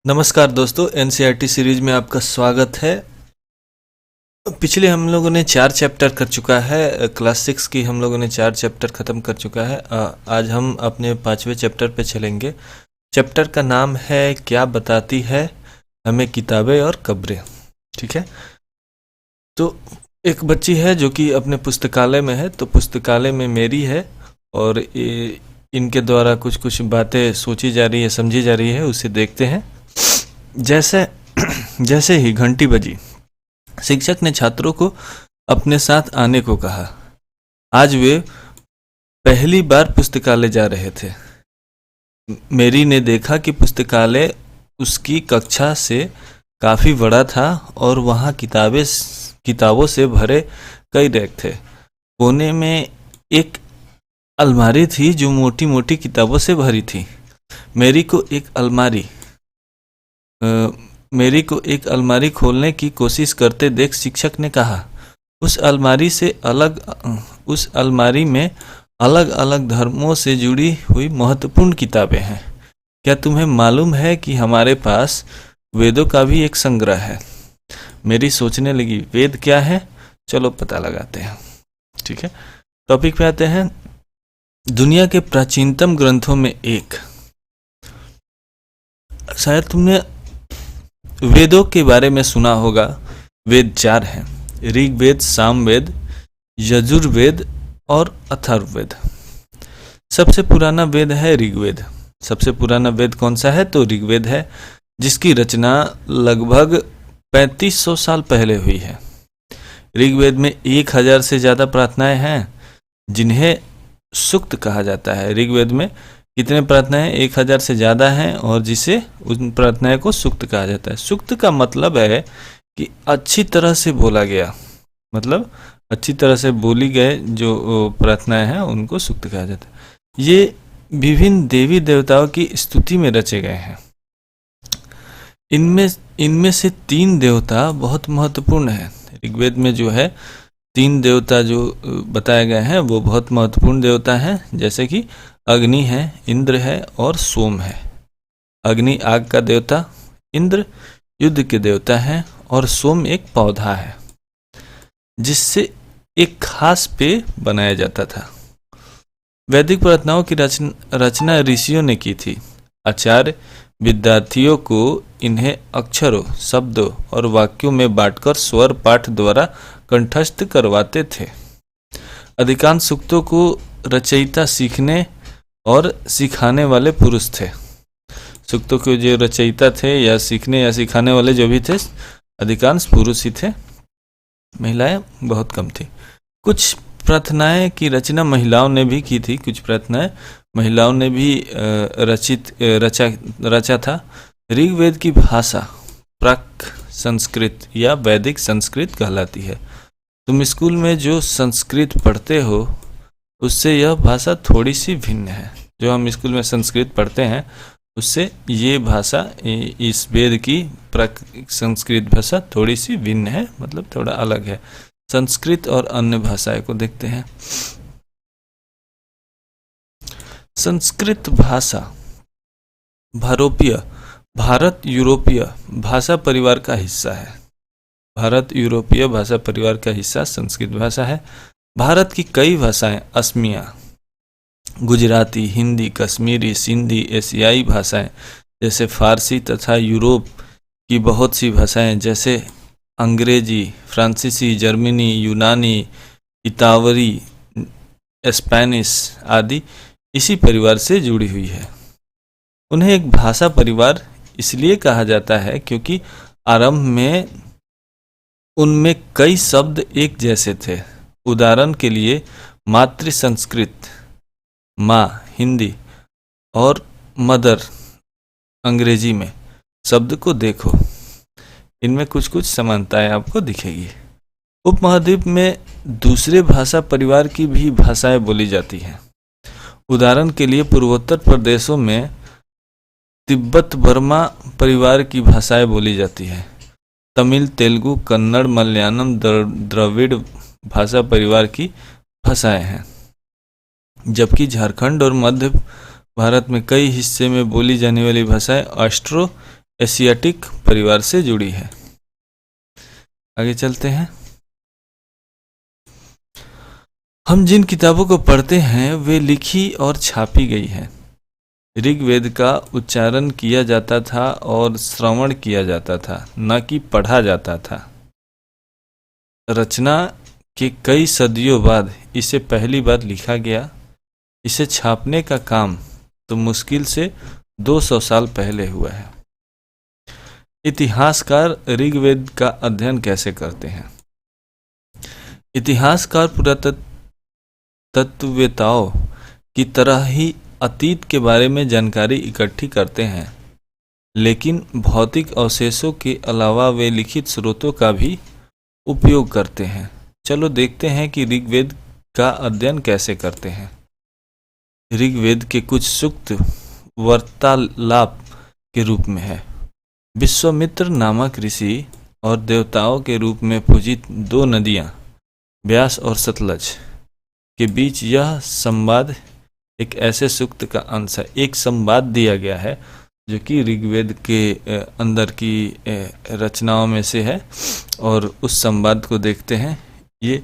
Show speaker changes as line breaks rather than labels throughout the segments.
नमस्कार दोस्तों, NCERT series में आपका स्वागत है। पिछले हम लोगों ने 4 चैप्टर कर चुका है। क्लास 6 की हम लोगों ने 4 चैप्टर ख़त्म कर चुका है। आज हम अपने 5वें चैप्टर पे चलेंगे। चैप्टर का नाम है क्या बताती है हमें किताबें और कब्रें। ठीक है, तो एक बच्ची है जो कि अपने पुस्तकालय में है, तो पुस्तकालय में मेरी है और इनके द्वारा कुछ कुछ बातें सोची जा रही है, समझी जा रही है, उसे देखते हैं। जैसे ही घंटी बजी, शिक्षक ने छात्रों को अपने साथ आने को कहा। आज वे पहली बार पुस्तकालय जा रहे थे। मेरी ने देखा कि पुस्तकालय उसकी कक्षा से काफ़ी बड़ा था और वहाँ किताबों से भरे कई रैक थे। कोने में एक अलमारी थी जो मोटी मोटी किताबों से भरी थी। मेरी को एक अलमारी खोलने की कोशिश करते देख शिक्षक ने कहा, उस अलमारी में अलग अलग धर्मों से जुड़ी हुई महत्वपूर्ण किताबें हैं। क्या तुम्हें मालूम है कि हमारे पास वेदों का भी एक संग्रह है? मेरी सोचने लगी, वेद क्या है? चलो पता लगाते हैं। ठीक है, टॉपिक पे आते हैं। दुनिया के प्राचीनतम ग्रंथों में एक, शायद तुमने वेदों के बारे में सुना होगा। वेद 4 हैं, ऋग्वेद, सामवेद, यजुर्वेद और अथर्ववेद। सबसे पुराना वेद है ऋग्वेद। सबसे पुराना वेद कौन सा है? तो ऋग्वेद है, जिसकी रचना लगभग 3500 साल पहले हुई है। ऋग्वेद में 1000 से ज़्यादा प्रार्थनाएं हैं जिन्हें सूक्त कहा जाता है। ऋग्वेद में कितने प्रार्थनाएं? 1000 से ज़्यादा हैं और जिसे उन प्रार्थनाएं को सूक्त कहा जाता है। सूक्त का मतलब है कि अच्छी तरह से बोला गया, मतलब अच्छी तरह से बोली गए जो प्रार्थनाएं हैं उनको सूक्त कहा जाता है। ये विभिन्न देवी देवताओं की स्तुति में रचे गए हैं। इनमें से 3 देवता बहुत महत्वपूर्ण हैं। ऋग्वेद में जो है 3 देवता जो बताए गए हैं वो बहुत महत्वपूर्ण देवता हैं, जैसे कि अग्नि है, इंद्र है और सोम है। अग्नि आग का देवता, इंद्र युद्ध के देवता है और सोम एक पौधा है जिससे एक खास पेय बनाया जाता था। वैदिक प्रार्थनाओं की रचना ऋषियों ने की थी। आचार्य विद्यार्थियों को इन्हें अक्षरों, शब्दों और वाक्यों में बांटकर स्वर पाठ द्वारा कंठस्थ करवाते थे। अधिकांश सूक्तों को रचयिता सीखने और सिखाने वाले पुरुष थे। सूक्तों के जो रचयिता थे या सीखने या सिखाने वाले जो भी थे, अधिकांश पुरुष ही थे, महिलाएं बहुत कम थी। कुछ प्रार्थनाएं की रचना महिलाओं ने भी की थी। कुछ प्रार्थनाएं महिलाओं ने भी रचा था। ऋग्वेद की भाषा प्राक संस्कृत या वैदिक संस्कृत कहलाती है। तुम स्कूल में जो संस्कृत पढ़ते हो उससे यह भाषा थोड़ी सी भिन्न है। जो हम स्कूल में संस्कृत पढ़ते हैं उससे ये भाषा, इस वेद की प्राक संस्कृत भाषा थोड़ी सी भिन्न है, मतलब थोड़ा अलग है। संस्कृत और अन्य भाषाएं को देखते हैं। संस्कृत भाषा भारत यूरोपीय भाषा परिवार का हिस्सा है। भारत यूरोपीय भाषा परिवार का हिस्सा संस्कृत भाषा है। भारत की कई भाषाएं, असमिया, गुजराती, हिंदी, कश्मीरी, सिंधी, एशियाई भाषाएं जैसे फारसी तथा यूरोप की बहुत सी भाषाएं जैसे अंग्रेजी, फ्रांसीसी, जर्मनी, यूनानी, इतावरी, स्पेनिश आदि इसी परिवार से जुड़ी हुई है। उन्हें एक भाषा परिवार इसलिए कहा जाता है क्योंकि आरंभ में उनमें कई शब्द एक जैसे थे। उदाहरण के लिए मातृ संस्कृत, माँ हिंदी और मदर अंग्रेजी में शब्द को देखो, इनमें कुछ कुछ समानताएं आपको दिखेगी। उपमहाद्वीप में दूसरे भाषा परिवार की भी भाषाएं बोली जाती हैं। उदाहरण के लिए पूर्वोत्तर प्रदेशों में तिब्बत बर्मा परिवार की भाषाएं बोली जाती हैं। तमिल, तेलुगु, कन्नड़, मलयालम द्रविड़ भाषा परिवार की भाषाएं हैं। जबकि झारखंड और मध्य भारत में कई हिस्से में बोली जाने वाली भाषाएं ऑस्ट्रो एशियाटिक परिवार से जुड़ी है। आगे चलते हैं। हम जिन किताबों को पढ़ते हैं वे लिखी और छापी गई हैं। ऋग्वेद का उच्चारण किया जाता था और श्रवण किया जाता था, न कि पढ़ा जाता था। रचना के कई सदियों बाद इसे पहली बार लिखा गया। इसे छापने का काम तो मुश्किल से 200 साल पहले हुआ है। इतिहासकार ऋग्वेद का अध्ययन कैसे करते हैं? इतिहासकार पुरातत्ववेताओं की तरह ही अतीत के बारे में जानकारी इकट्ठी करते हैं, लेकिन भौतिक अवशेषों के अलावा वे लिखित स्रोतों का भी उपयोग करते हैं। चलो देखते हैं कि ऋग्वेद का अध्ययन कैसे करते हैं। ऋग्वेद के कुछ सूक्त वार्तालाप के रूप में है। विश्वामित्र नामक ऋषि और देवताओं के रूप में पूजित दो नदियाँ व्यास और सतलज के बीच यह संवाद एक ऐसे सूक्त का अंश है। एक संवाद दिया गया है जो कि ऋग्वेद के अंदर की रचनाओं में से है, और उस संवाद को देखते हैं। ये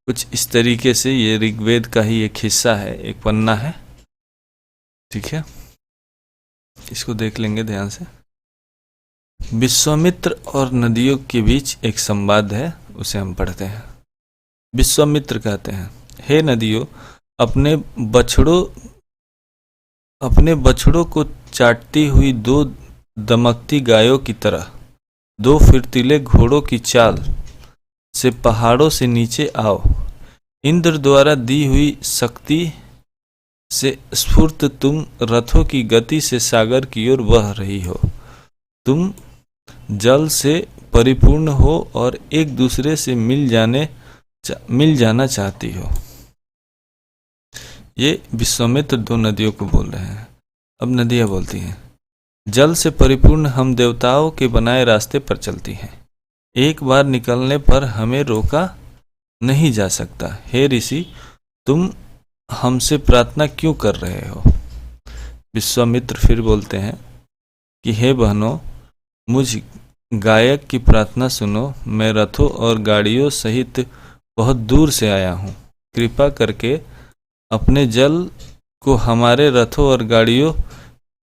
कुछ इस तरीके से, ये ऋग्वेद का ही एक हिस्सा है, एक पन्ना है, ठीक है। इसको देख लेंगे ध्यान से। विश्वामित्र और नदियों के बीच एक संवाद है, उसे हम पढ़ते हैं। विश्वामित्र कहते हैं, हे नदियों, अपने बछड़ों को चाटती हुई दो दमकती गायों की तरह दो फिरतीले घोड़ों की चाल से पहाड़ों से नीचे आओ। इंद्र द्वारा दी हुई शक्ति से स्फूर्त तुम रथों की गति से सागर की ओर बह रही हो। तुम जल से परिपूर्ण हो और एक दूसरे से मिल जाना चाहती हो। ये विश्वामित्र दो नदियों को बोल रहे हैं। अब नदियाँ बोलती हैं, जल से परिपूर्ण हम देवताओं के बनाए रास्ते पर चलती हैं। एक बार निकलने पर हमें रोका नहीं जा सकता। हे ऋषि, तुम हमसे प्रार्थना क्यों कर रहे हो? विश्वामित्र फिर बोलते हैं कि हे बहनों, मुझ गायक की प्रार्थना सुनो। मैं रथों और गाड़ियों सहित बहुत दूर से आया हूँ। कृपा करके अपने जल को हमारे रथों और गाड़ियों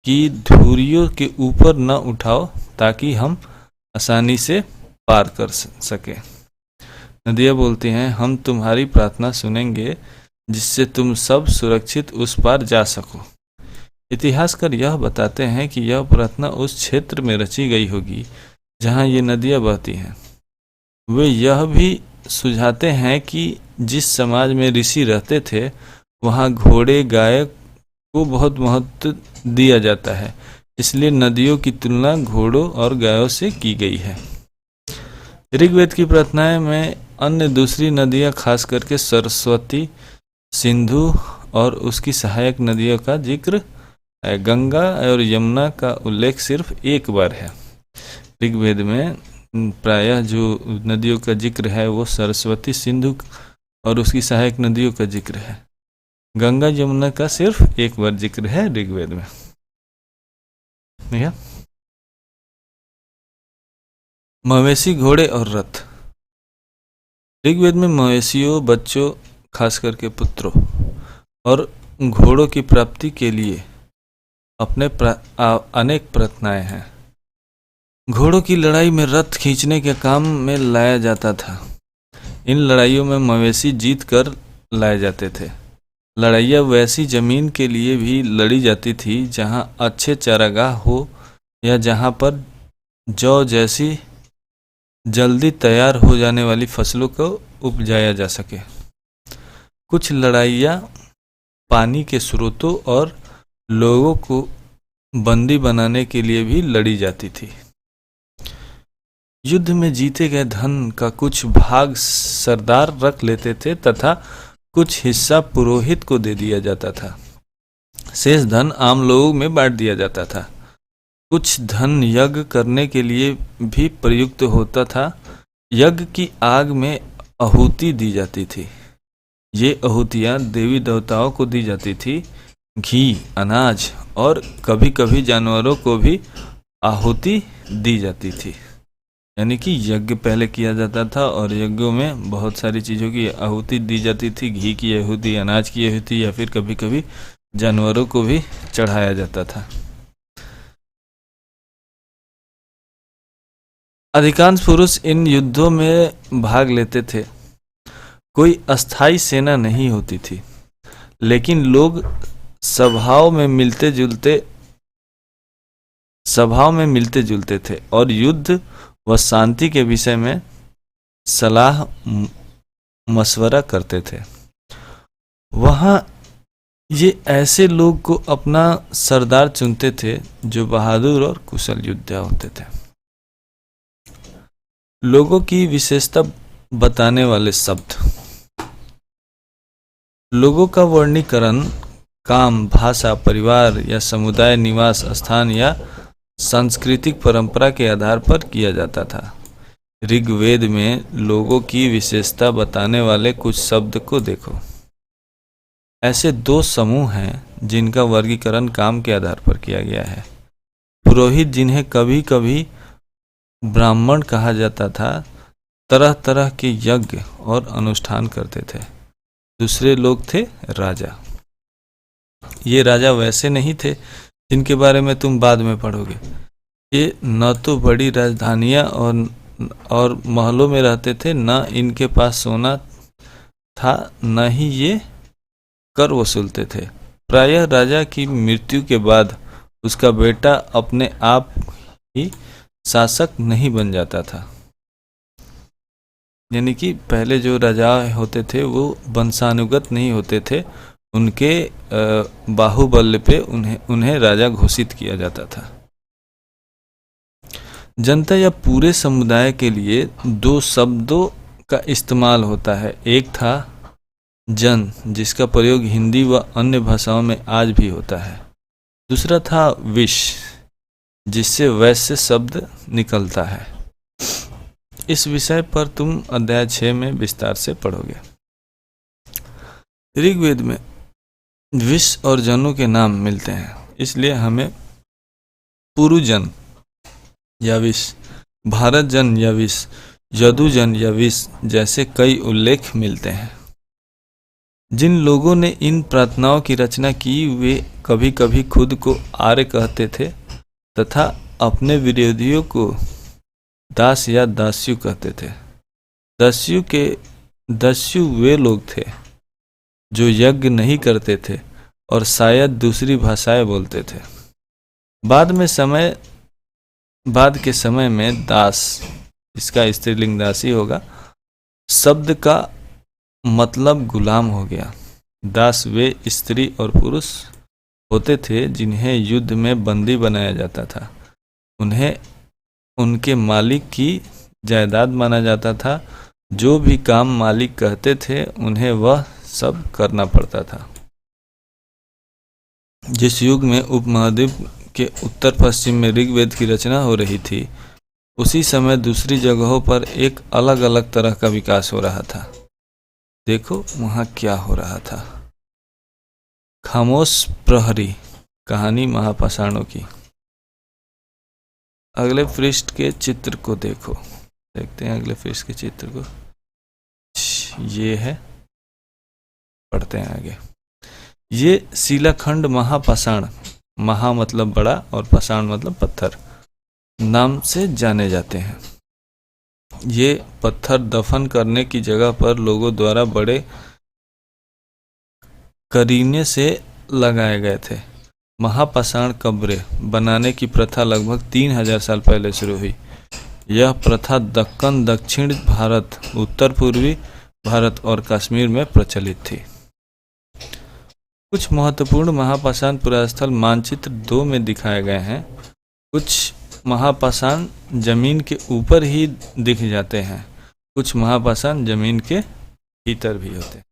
की धुरियों के ऊपर न उठाओ, ताकि हम आसानी से पार कर सके। नदियाँ बोलती हैं, हम तुम्हारी प्रार्थना सुनेंगे, जिससे तुम सब सुरक्षित उस पार जा सको। इतिहासकार यह बताते हैं कि यह प्रार्थना उस क्षेत्र में रची गई होगी जहाँ ये नदियाँ बहती हैं। वे यह भी सुझाते हैं कि जिस समाज में ऋषि रहते थे वहाँ घोड़े गाय को बहुत महत्व दिया जाता है, इसलिए नदियों की तुलना घोड़ों और गायों से की गई है। ऋग्वेद की प्रार्थनाएं में अन्य दूसरी नदियाँ, खास करके सरस्वती, सिंधु और उसकी सहायक नदियों का जिक्र है। गंगा और यमुना का उल्लेख सिर्फ एक बार है। ऋग्वेद में प्रायः जो नदियों का जिक्र है वो सरस्वती, सिंधु और उसकी सहायक नदियों का जिक्र है। गंगा यमुना का सिर्फ एक बार जिक्र है ऋग्वेद में। मवेशी, घोड़े और रथ। ऋग्वेद में मवेशियों, बच्चों, खास करके पुत्रों और घोड़ों की प्राप्ति के लिए अनेक प्रार्थनाएं हैं। घोड़ों की लड़ाई में रथ खींचने के काम में लाया जाता था। इन लड़ाइयों में मवेशी जीत कर लाए जाते थे। लड़ाइयाँ वैसी जमीन के लिए भी लड़ी जाती थी जहाँ अच्छे चारागाह हो या जहाँ पर जौ जैसी जल्दी तैयार हो जाने वाली फसलों को उपजाया जा सके। कुछ लड़ाइयाँ पानी के स्रोतों और लोगों को बंदी बनाने के लिए भी लड़ी जाती थी। युद्ध में जीते गए धन का कुछ भाग सरदार रख लेते थे तथा कुछ हिस्सा पुरोहित को दे दिया जाता था। शेष धन आम लोगों में बांट दिया जाता था। कुछ धन यज्ञ करने के लिए भी प्रयुक्त होता था। यज्ञ की आग में आहुति दी जाती थी। ये आहुतियाँ देवी देवताओं को दी जाती थी। घी, अनाज और कभी कभी जानवरों को भी आहुति दी जाती थी। यानी कि यज्ञ पहले किया जाता था और यज्ञों में बहुत सारी चीज़ों की आहुति दी जाती थी। घी की आहुति, अनाज की आहुति, या फिर कभी कभी जानवरों को भी चढ़ाया जाता था। अधिकांश पुरुष इन युद्धों में भाग लेते थे। कोई अस्थाई सेना नहीं होती थी, लेकिन लोग सभाओं में मिलते जुलते थे और युद्ध व शांति के विषय में सलाह मशवरा करते थे। वहाँ ये ऐसे लोग को अपना सरदार चुनते थे जो बहादुर और कुशल योद्धा होते थे। लोगों की विशेषता बताने वाले शब्द। लोगों का वर्गीकरण काम, भाषा, परिवार या समुदाय, निवास स्थान या सांस्कृतिक परंपरा के आधार पर किया जाता था। ऋग्वेद में लोगों की विशेषता बताने वाले कुछ शब्द को देखो। ऐसे दो समूह हैं जिनका वर्गीकरण काम के आधार पर किया गया है। पुरोहित, जिन्हें कभी कभी ब्राह्मण कहा जाता था, तरह तरह के यज्ञ और अनुष्ठान करते थे। दूसरे लोग थे राजा। ये राजा वैसे नहीं थे जिनके बारे में तुम बाद में पढ़ोगे। ये न तो बड़ी राजधानियां और महलों में रहते थे, न इनके पास सोना था, न ही ये कर वसूलते थे। प्रायः राजा की मृत्यु के बाद उसका बेटा अपने आप ही शासक नहीं बन जाता था। यानी कि पहले जो राजा होते थे वो वंशानुगत नहीं होते थे, उनके बाहुबल पे उन्हें राजा घोषित किया जाता था। जनता या पूरे समुदाय के लिए दो शब्दों का इस्तेमाल होता है। एक था जन, जिसका प्रयोग हिंदी व अन्य भाषाओं में आज भी होता है। दूसरा था विश, जिससे वैश्य शब्द निकलता है। इस विषय पर तुम अध्याय 6 में विस्तार से पढ़ोगे। ऋग्वेद में विश और जनों के नाम मिलते हैं, इसलिए हमें पुरुजन या विश, भारत जन या विश, यदुजन या विश जैसे कई उल्लेख मिलते हैं। जिन लोगों ने इन प्रार्थनाओं की रचना की वे कभी कभी खुद को आर्य कहते थे तथा अपने विरोधियों को दास या दास्यु कहते थे। दास्यु वे लोग थे जो यज्ञ नहीं करते थे और शायद दूसरी भाषाएं बोलते थे। बाद के समय में दास, इसका स्त्रीलिंग दासी होगा, शब्द का मतलब गुलाम हो गया। दास वे स्त्री और पुरुष होते थे जिन्हें युद्ध में बंदी बनाया जाता था। उन्हें उनके मालिक की जायदाद माना जाता था। जो भी काम मालिक कहते थे उन्हें वह सब करना पड़ता था। जिस युग में उपमहाद्वीप के उत्तर पश्चिम में ऋग्वेद की रचना हो रही थी, उसी समय दूसरी जगहों पर एक अलग अलग तरह का विकास हो रहा था। देखो वहाँ क्या हो रहा था। खामोश प्रहरी, कहानी महापाषाणों की। अगले पृष्ठ के चित्र को देखो। देखते हैं अगले पृष्ठ के चित्र को। ये है, पढ़ते हैं आगे। ये शिलाखंड महापाषाण, महा मतलब बड़ा और पाषाण मतलब पत्थर, नाम से जाने जाते हैं। ये पत्थर दफन करने की जगह पर लोगों द्वारा बड़े करीने से लगाए गए थे। महापाषाण कब्रें बनाने की प्रथा लगभग 3000 साल पहले शुरू हुई। यह प्रथा दक्कन, दक्षिण भारत, उत्तर पूर्वी भारत और कश्मीर में प्रचलित थी। कुछ महत्वपूर्ण महापाषाण पुरास्थल मानचित्र 2 में दिखाए गए हैं। कुछ महापाषाण जमीन के ऊपर ही दिख जाते हैं, कुछ महापाषाण जमीन के भीतर भी होते हैं।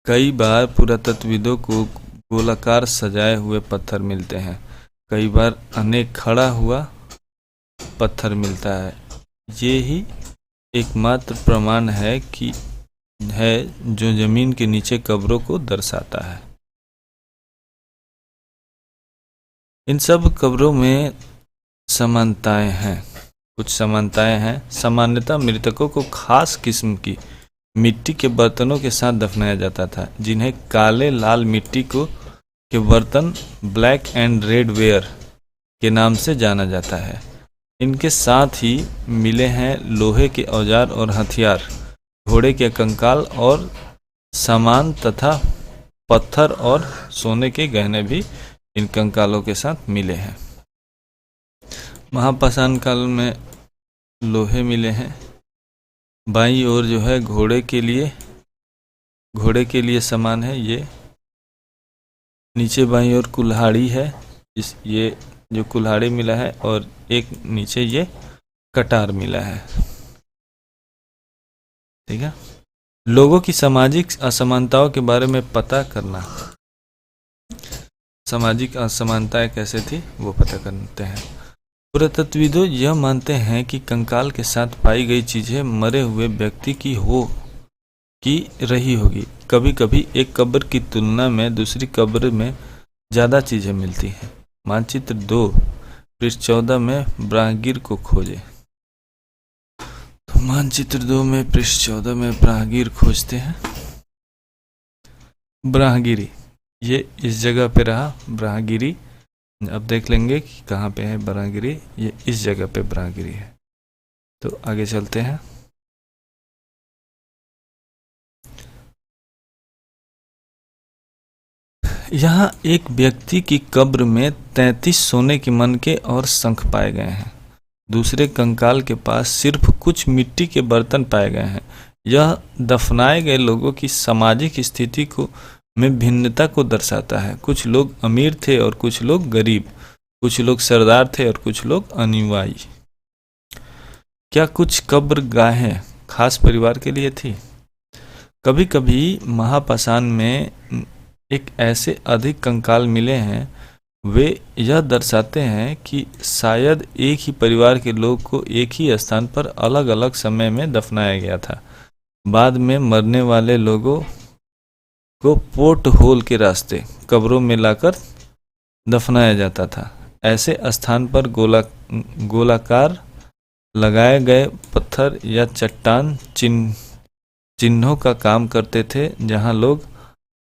कई बार पुरातत्वविदों को गोलाकार सजाए हुए पत्थर मिलते हैं, कई बार अनेक खड़ा हुआ पत्थर मिलता है। ये ही एकमात्र प्रमाण है जो जमीन के नीचे कब्रों को दर्शाता है। इन सब कब्रों में समानताएं हैं, कुछ समानताएं हैं। सामान्यतः मृतकों को खास किस्म की मिट्टी के बर्तनों के साथ दफनाया जाता था, जिन्हें काले लाल मिट्टी को के बर्तन ब्लैक एंड रेड वेयर के नाम से जाना जाता है। इनके साथ ही मिले हैं लोहे के औजार और हथियार, घोड़े के कंकाल और सामान तथा पत्थर और सोने के गहने भी इन कंकालों के साथ मिले हैं। महापाषाण काल में लोहे मिले हैं। बाईं ओर जो है घोड़े के लिए सामान है। ये नीचे बाईं ओर कुल्हाड़ी है, ये जो कुल्हाड़ी मिला है, और एक नीचे ये कटार मिला है। ठीक है। लोगों की सामाजिक असमानताओं के बारे में पता करना, सामाजिक असमानताएं कैसे थी वो पता करते हैं। पुरातत्वविदों यह मानते हैं कि कंकाल के साथ पाई गई चीजें मरे हुए व्यक्ति की रही होगी। कभी कभी एक कब्र की तुलना में दूसरी कब्र में ज़्यादा चीज़ें मिलती हैं। मानचित्र 2 पृष्ठ 14 में ब्राहगीर को खोजें। तो मानचित्र 2 में पृष्ठ 14 में ब्राहगीर खोजते हैं। ब्राहगिरी, ये इस जगह पे रहा ब्राहगिरी। अब देख लेंगे कि कहाँ पे है ब्राहगिरी। ये इस जगह पे ब्राहगिरी है। तो आगे चलते हैं। यहाँ एक व्यक्ति की कब्र में 33 सोने के मनके और शंख पाए गए हैं। दूसरे कंकाल के पास सिर्फ कुछ मिट्टी के बर्तन पाए गए हैं। यह दफनाए गए लोगों की सामाजिक स्थिति में भिन्नता को दर्शाता है। कुछ लोग अमीर थे और कुछ लोग गरीब, कुछ लोग सरदार थे और कुछ लोग अनुयायी। क्या कुछ कब्र गाहें खास परिवार के लिए थी? कभी कभी महापाषाण में एक ऐसे अधिक कंकाल मिले हैं, वे यह दर्शाते हैं कि शायद एक ही परिवार के लोग को एक ही स्थान पर अलग अलग समय में दफनाया गया था। बाद में मरने वाले लोगों को पोर्ट होल के रास्ते कब्रों में लाकर दफनाया जाता था। ऐसे स्थान पर गोलाकार लगाए गए पत्थर या चट्टान चिन्हों का काम करते थे, जहां लोग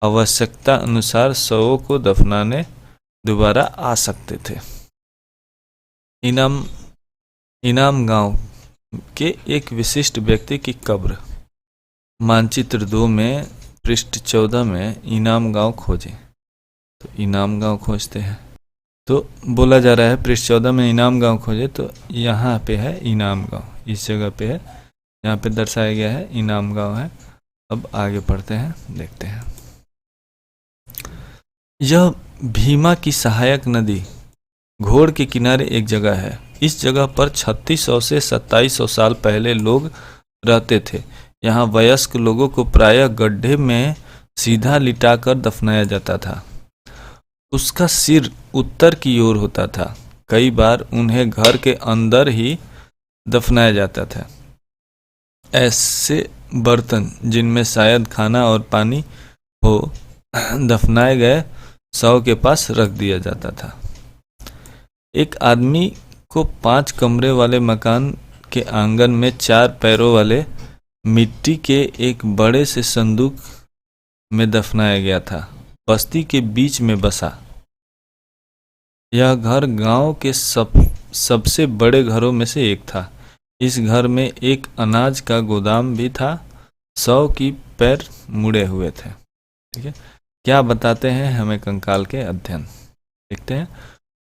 आवश्यकता अनुसार शवों को दफनाने दोबारा आ सकते थे। इनाम गांव के एक विशिष्ट व्यक्ति की कब्र। मानचित्र 2 में पृष्ठ 14 में इनाम गांव खोजें। तो इनाम गांव खोजते हैं। तो बोला जा रहा है पृष्ठ 14 में इनाम गांव खोजे। तो यहाँ पे है इनाम गांव, इस जगह पे है, यहाँ पे दर्शाया गया है इनाम गांव है। अब आगे पढ़ते हैं, देखते हैं। यह भीमा की सहायक नदी घोड़ के किनारे एक जगह है। इस जगह पर 3600 से 2700 साल पहले लोग रहते थे। यहाँ वयस्क लोगों को प्रायः गड्ढे में सीधा लिटाकर दफनाया जाता था। उसका सिर उत्तर की ओर होता था। कई बार उन्हें घर के अंदर ही दफनाया जाता था। ऐसे बर्तन जिनमें शायद खाना और पानी हो दफनाए गए शव के पास रख दिया जाता था। एक आदमी को 5 कमरे वाले मकान के आंगन में 4 पैरों वाले मिट्टी के एक बड़े से संदूक में दफनाया गया था। बस्ती के बीच में बसा यह घर गांव के सबसे बड़े घरों में से एक था। इस घर में एक अनाज का गोदाम भी था। शव की पैर मुड़े हुए थे। ठीक है। क्या बताते हैं हमें कंकाल के अध्ययन? देखते हैं।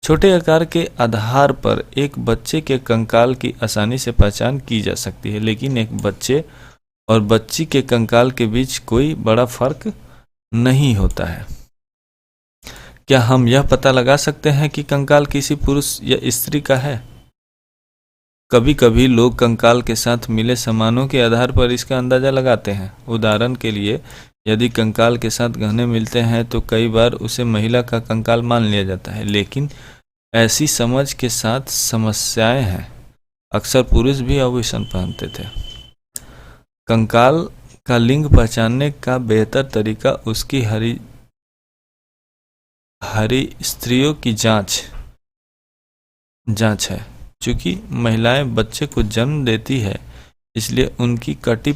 छोटे आकार के आधार पर एक बच्चे के कंकाल की आसानी से पहचान की जा सकती है, लेकिन एक बच्चे और बच्ची के कंकाल के बीच कोई बड़ा फर्क नहीं होता है। क्या हम यह पता लगा सकते हैं कि कंकाल किसी पुरुष या स्त्री का है? कभी कभी लोग कंकाल के साथ मिले सामानों के आधार पर इसका अंदाजा लगाते हैं। उदाहरण के लिए, यदि कंकाल के साथ गहने मिलते हैं तो कई बार उसे महिला का कंकाल मान लिया जाता है, लेकिन ऐसी समझ के साथ समस्याएं हैं। अक्सर पुरुष भी आभूषण पहनते थे। कंकाल का लिंग पहचानने का बेहतर तरीका उसकी धारी स्त्रियों की जांच है। चूंकि महिलाएं बच्चे को जन्म देती है, इसलिए उनकी कटी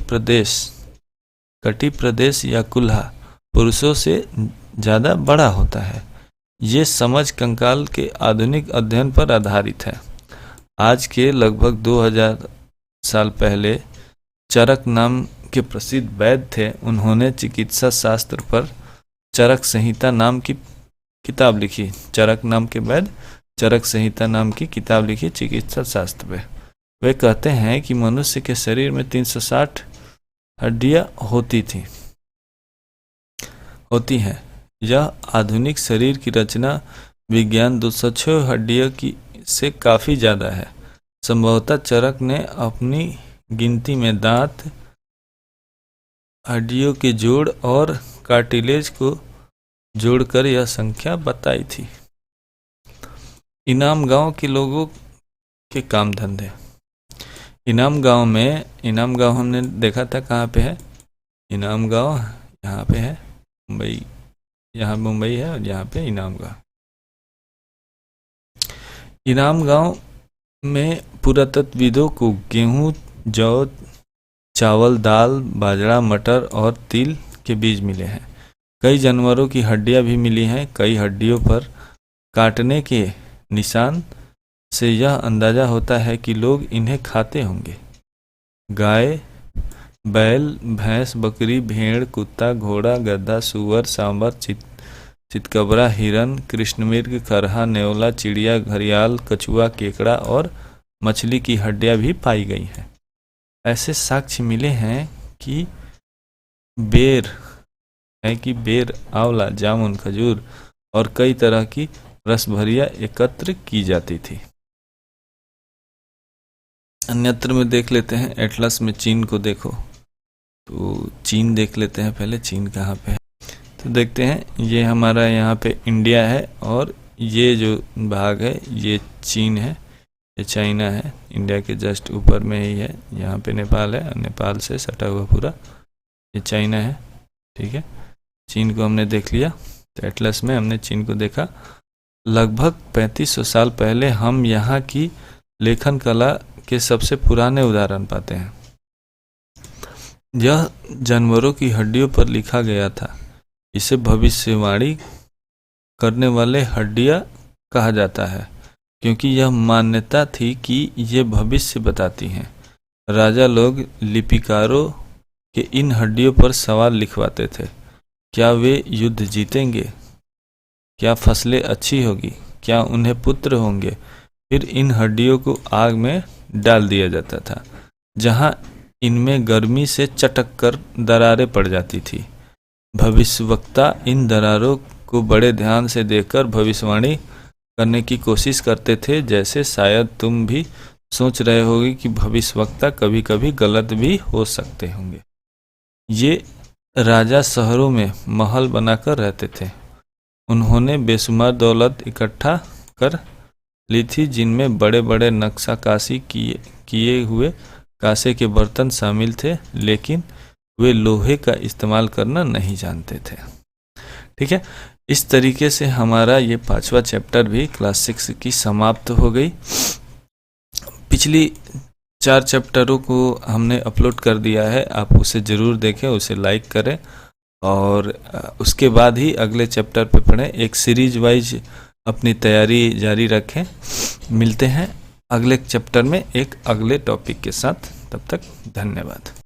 प्रदेश या कुल्हा पुरुषों से ज़्यादा बड़ा होता है। ये समझ कंकाल के आधुनिक अध्ययन पर आधारित है। आज के लगभग 2000 साल पहले चरक नाम के प्रसिद्ध वैद्य थे। उन्होंने चिकित्सा शास्त्र पर चरक संहिता नाम की किताब लिखी। चरक नाम के वैद्य चरक संहिता नाम की किताब लिखी चिकित्सा शास्त्र पे। वे कहते हैं कि मनुष्य के शरीर में 360 हड्डियां होती हैं। यह आधुनिक शरीर की रचना विज्ञान 206 हड्डियों की से काफ़ी ज़्यादा है। संभवतः चरक ने अपनी गिनती में दांत, हड्डियों के जोड़ और कार्टिलेज को जोड़कर यह संख्या बताई थी। इनाम गांव के लोगों के काम धंधे। इनाम गांव हमने देखा था कहाँ पे है। इनाम गांव यहाँ पे है, मुंबई, यहाँ मुंबई है और यहाँ पे इनाम गांव। इनाम गांव में पुरातत्वविदों को गेहूं, जौ, चावल, दाल, बाजरा, मटर और तिल के बीज मिले हैं। कई जानवरों की हड्डियां भी मिली हैं। कई हड्डियों पर काटने के निशान से यह अंदाजा होता है कि लोग इन्हें खाते होंगे। गाय, बैल, भैंस, बकरी, भेड़, कुत्ता, घोड़ा, गधा, सुअर, सांबर, चितकबरा, हिरन, कृष्णमृग, खरहा, नेवला, चिड़िया, घड़ियाल, कछुआ, केकड़ा और मछली की हड्डियां भी पाई गई हैं। ऐसे साक्ष्य मिले हैं कि बेर, आंवला, जामुन, खजूर और कई तरह की रसभरियां एकत्र की जाती थी। अन्यत्र में देख लेते हैं। एटलस में चीन को देखो, तो चीन देख लेते हैं पहले। चीन कहाँ पे है तो देखते हैं। ये हमारा यहाँ पे इंडिया है और ये जो भाग है ये चीन है, ये चाइना है। इंडिया के जस्ट ऊपर में ही है। यहाँ पे नेपाल है, नेपाल से सटा हुआ पूरा ये चाइना है। ठीक है, चीन को हमने देख लिया। तो एटलस में हमने चीन को देखा। लगभग 3500 साल पहले हम यहाँ की लेखन कला के सबसे पुराने उदाहरण पाते हैं। यह जानवरों की हड्डियों पर लिखा गया था। इसे भविष्यवाणी करने वाले हड्डियां कहा जाता है, क्योंकि यह मान्यता थी कि ये भविष्य बताती हैं। राजा लोग लिपिकारों के इन हड्डियों पर सवाल लिखवाते थे। क्या वे युद्ध जीतेंगे? क्या फसलें अच्छी होगी? क्या उन्हें पुत्र होंगे? फिर इन हड्डियों को आग में डाल दिया जाता था, जहां इनमें गर्मी से चटक कर दरारें पड़ जाती थी। भविष्यवक्ता इन दरारों को बड़े ध्यान से देखकर भविष्यवाणी करने की कोशिश करते थे। जैसे शायद तुम भी सोच रहे होगे कि भविष्यवक्ता कभी कभी गलत भी हो सकते होंगे। ये राजा शहरों में महल बनाकर रहते थे। उन्होंने बेशुमार दौलत इकट्ठा कर ली थी, जिनमें बड़े बड़े नक्शाकाशी किए हुए कांसे के बर्तन शामिल थे, लेकिन वे लोहे का इस्तेमाल करना नहीं जानते थे। ठीक है, इस तरीके से हमारा ये 5वां चैप्टर भी क्लास 6 की समाप्त हो गई। पिछली 4 चैप्टरों को हमने अपलोड कर दिया है, आप उसे ज़रूर देखें, उसे लाइक करें और उसके बाद ही अगले चैप्टर पे पढ़ें। एक सीरीज वाइज अपनी तैयारी जारी रखें। मिलते हैं अगले चैप्टर में एक अगले टॉपिक के साथ। तब तक धन्यवाद।